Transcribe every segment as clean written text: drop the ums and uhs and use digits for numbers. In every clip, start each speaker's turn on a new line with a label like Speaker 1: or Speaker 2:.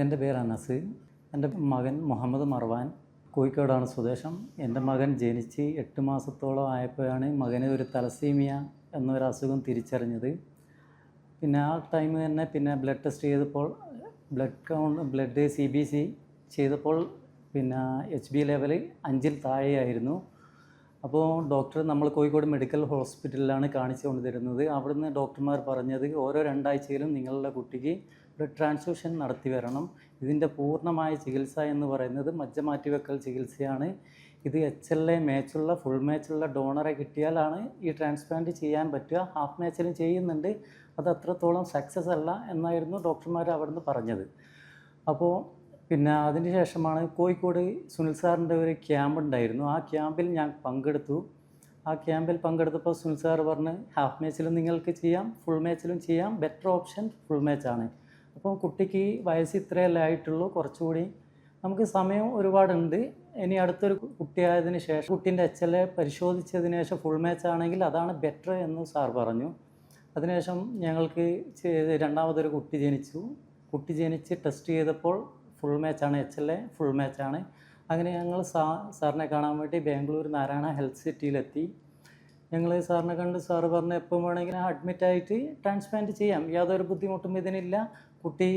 Speaker 1: എൻ്റെ പേര് അനസ്. എൻ്റെ മകൻ മുഹമ്മദ് മർവാൻ, കോഴിക്കോടാണ് സ്വദേശം. എൻ്റെ മകൻ ജനിച്ച് 8 മാസത്തോളം ആയപ്പോഴാണ് മകന് ഒരു തലസീമിയ എന്നൊരു അസുഖം തിരിച്ചറിഞ്ഞത്. പിന്നെ ആ ടൈം തന്നെ ബ്ലഡ് ടെസ്റ്റ് ചെയ്തപ്പോൾ ബ്ലഡ് CBC ചെയ്തപ്പോൾ HB ലെവൽ 5-ൽ താഴെയായിരുന്നു. അപ്പോൾ ഡോക്ടർ നമ്മൾ കോഴിക്കോട് മെഡിക്കൽ ഹോസ്പിറ്റലിലാണ് കാണിച്ചു കൊണ്ടുവരുന്നത്. അവിടുന്ന് ഡോക്ടർമാർ പറഞ്ഞത് ഓരോ 2 ആഴ്ചയിലും നിങ്ങളുടെ കുട്ടിക്ക് ബ്ലഡ് ട്രാൻസ്ഫ്യൂഷൻ നടത്തി വരണം. ഇതിൻ്റെ പൂർണ്ണമായ ചികിത്സ എന്ന് പറയുന്നത് മജ്ജ മാറ്റിവെക്കൽ ചികിത്സയാണ്. ഇത് HLA മാച്ചുള്ള ഫുൾ മാച്ചുള്ള ഡോണറെ കിട്ടിയാലാണ് ഈ ട്രാൻസ്പ്ലാന്റ് ചെയ്യാൻ പറ്റുക. ഹാഫ് മാച്ചിലും ചെയ്യുന്നുണ്ട്, അത് അത്രത്തോളം സക്സസ് അല്ല എന്നായിരുന്നു ഡോക്ടർമാർ അവിടുന്ന് പറഞ്ഞത്. അപ്പോൾ അതിന് ശേഷമാണ് കോഴിക്കോട് സുനിൽ സാറിൻ്റെ ഒരു ക്യാമ്പ് ഉണ്ടായിരുന്നു. ആ ക്യാമ്പിൽ ഞാൻ പങ്കെടുത്തു. ആ ക്യാമ്പിൽ പങ്കെടുത്തപ്പോൾ സുനിൽ സാർ പറഞ്ഞ് ഹാഫ് മാച്ചിലും നിങ്ങൾക്ക് ചെയ്യാം, ഫുൾ മാച്ചിലും ചെയ്യാം, ബെറ്റർ ഓപ്ഷൻ ഫുൾ മാച്ചാണ്. അപ്പോൾ കുട്ടിക്ക് വയസ്സ് ഇത്രയല്ലേ ആയിട്ടുള്ളൂ, കുറച്ചുകൂടി നമുക്ക് സമയം ഒരുപാടുണ്ട്. ഇനി അടുത്തൊരു കുട്ടിയായതിനു ശേഷം കുട്ടീൻ്റെ HLA പരിശോധിച്ചതിന് ശേഷം ഫുൾ മാച്ച് ആണെങ്കിൽ അതാണ് ബെറ്റർ എന്ന് സാർ പറഞ്ഞു. അതിനുശേഷം ഞങ്ങൾക്ക് രണ്ടാമതൊരു കുട്ടി ജനിച്ചു. കുട്ടി ജനിച്ച് ടെസ്റ്റ് ചെയ്തപ്പോൾ ഫുൾ മാച്ചാണ്, HLA ഫുൾ മാച്ചാണ്. അങ്ങനെ ഞങ്ങൾ സാറിനെ കാണാൻ വേണ്ടി ബാംഗ്ലൂർ നാരായണ ഹെൽത്ത് സിറ്റിയിലെത്തി. ഞങ്ങൾ സാറിനെ കണ്ട് സാറ് പറഞ്ഞ് എപ്പം വേണമെങ്കിലും അഡ്മിറ്റായിട്ട് ട്രാൻസ്പ്ലാന്റ് ചെയ്യാം, യാതൊരു ബുദ്ധിമുട്ടും ഇതിനില്ല. കുട്ടി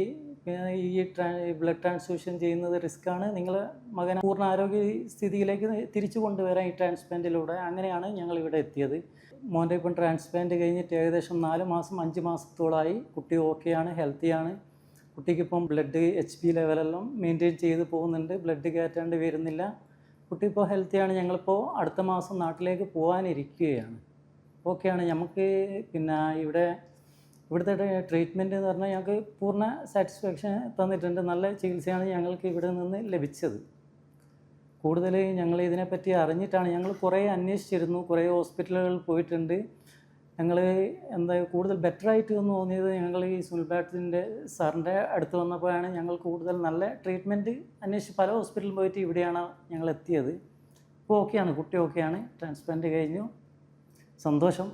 Speaker 1: ഈ ബ്ലഡ് ട്രാൻസ്ഫ്യൂഷൻ ചെയ്യുന്നത് റിസ്ക്കാണ്, നിങ്ങൾ മകനെ പൂർണ്ണ ആരോഗ്യ സ്ഥിതിയിലേക്ക് തിരിച്ചു കൊണ്ടുവരാൻ ഈ ട്രാൻസ്പ്ലാന്റിലൂടെ. അങ്ങനെയാണ് ഞങ്ങൾ ഇവിടെ എത്തിയത്. മോൻ്റെ ഇപ്പം ട്രാൻസ്പ്ലാന്റ് കഴിഞ്ഞിട്ട് ഏകദേശം 4 മാസം 5 മാസത്തോളമായി. കുട്ടി ഓക്കെയാണ്, ഹെൽത്തിയാണ്. കുട്ടിക്കിപ്പം ബ്ലഡ് HB ലെവലെല്ലാം മെയിൻറ്റെയിൻ ചെയ്ത് പോകുന്നുണ്ട്, ബ്ലഡ് കയറ്റാണ്ട് വരുന്നില്ല. കുട്ടി ഇപ്പോൾ ഹെൽത്തിയാണ്. ഞങ്ങളിപ്പോൾ അടുത്ത മാസം നാട്ടിലേക്ക് പോകാനിരിക്കുകയാണ്. ഓക്കെയാണ്. നമുക്ക് ഇവിടുത്തെ ട്രീറ്റ്മെൻറ്റ് എന്ന് പറഞ്ഞാൽ ഞങ്ങൾക്ക് പൂർണ്ണ സാറ്റിസ്ഫാക്ഷൻ തന്നിട്ടുണ്ട്. നല്ല ചികിത്സയാണ് ഞങ്ങൾക്ക് ഇവിടെ നിന്ന് ലഭിച്ചത്. കൂടുതൽ ഞങ്ങൾ ഇതിനെപ്പറ്റി അറിഞ്ഞിട്ടാണ്, ഞങ്ങൾ കുറേ അന്വേഷിച്ചിരുന്നു, കുറേ ഹോസ്പിറ്റലുകളിൽ പോയിട്ടുണ്ട്. ഞങ്ങൾ കൂടുതൽ ബെറ്ററായിട്ട് എന്ന് തോന്നിയത് ഞങ്ങൾ ഈ സുനിൽ സാറിൻ്റെ അടുത്ത് വന്നപ്പോഴാണ് ഞങ്ങൾ കൂടുതൽ നല്ല ട്രീറ്റ്മെൻറ്റ് അന്വേഷിച്ച് പല ഹോസ്പിറ്റലിൽ പോയിട്ട് ഇവിടെയാണ് ഞങ്ങൾ എത്തിയത്. ഇപ്പോൾ ഓക്കെയാണ്, കുട്ടി ഓക്കെയാണ്, ട്രാൻസ്പ്ലാന്റ് കഴിഞ്ഞു, സന്തോഷം.